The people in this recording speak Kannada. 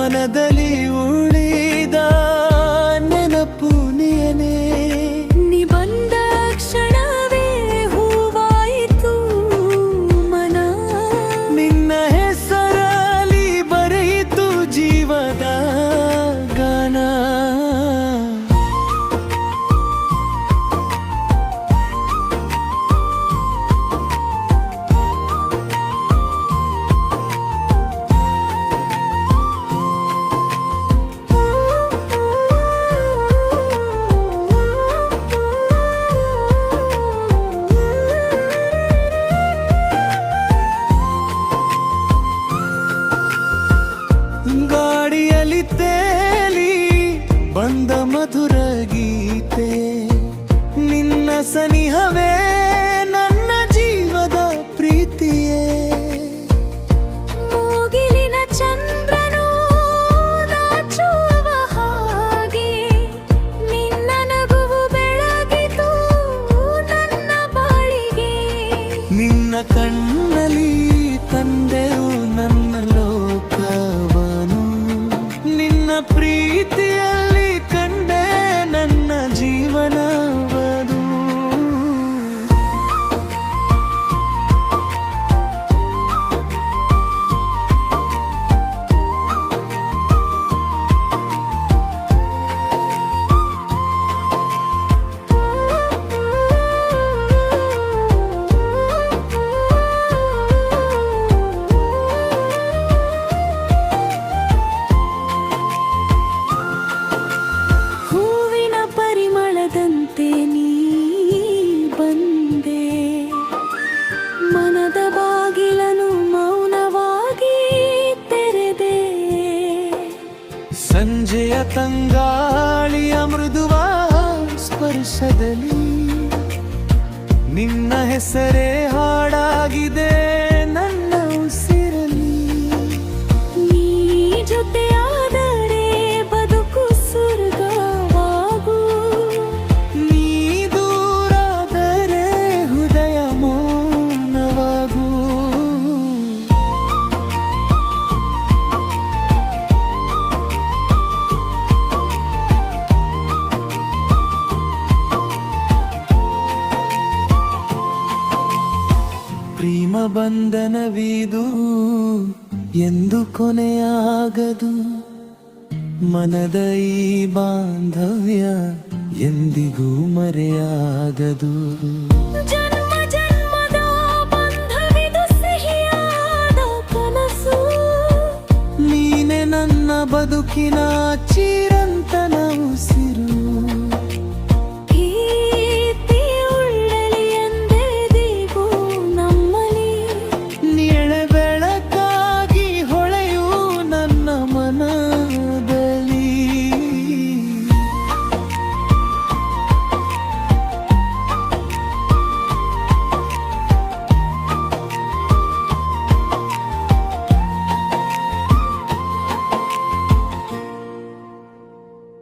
ಮನದಲ್ಲಿ ಉಳಿದ ನೆನಪು ನೀನೇ. ನೀ ಬಂದ ಕ್ಷಣವೇ ಹೂವಾಯಿತು ಮನ. ನಿನ್ನ ಹೆಸರಲ್ಲಿ ಬರೆಯಿತು ಜೀವದ ಗಾನ. ಗಾಡಿಯಲ್ಲಿ ತೇಲಿ ಬಂದ ಮಧುರ ಗೀತೆ, ನಿನ್ನ ಸನಿಹವೇ ನನ್ನ ಜೀವದ ಪ್ರೀತಿಯೇ. ಮುಗಿಲಿನ ಚಂದ್ರನು ನಾಚುವ ಹಾಗೆ ನಿನ್ನ ನಗುವು ಬೆಳಗಿತು ನನ್ನ ಬಾಳಿಗೆ. ನಿನ್ನ ಕಣ್ಣಲ್ಲಿ ತಂದೆವು ನನ್ನ ಲೋಕವನು, ನಿನ್ನ ಪ್ರೀತಿಯಲ್ಲಿ ಕಂಡೆ ನನ್ನ ಜೀವನವನು. ಹೂವಿನ ಪರಿಮಳದಂತೆ ನೀ ಬಂದೆ, ಮನದ ಬಾಗಿಲನು ಮೌನವಾಗಿ ತೆರೆದೆ. ಸಂಜೆಯ ತಂಗಾಳಿಯ ಮೃದುವ ಸ್ಪರ್ಶದಲ್ಲಿ ನಿನ್ನ ಹೆಸರೇ ಹಾಡಾಗಿದೆ ನನ್ನ ಉಸಿರಲಿ. ನೀ ಜೊತೆಯಾದರೆ ಬದುಕು ಸ್ವರ್ಗವಾಗು. ನೀ ದೂರಾದರೆ ಹೃದಯ ಮೌನವಾಗು. ಪ್ರೇಮ ಬಂಧನವಿದು ಎಂದು ಕೊನೆಯಾಗದು, ಮನದ ಈ ಬಾಂಧವ್ಯ ಎಂದಿಗೂ ಮರೆಯಾಗದು. ಜನ್ಮ ಜನ್ಮದ ಬಂಧವಿದು ಸಿಹಿಯಾದ ಕನಸು. ನೀನೆ ನನ್ನ ಬದುಕಿನ ಚಿರಂತನ ಉಸಿರು.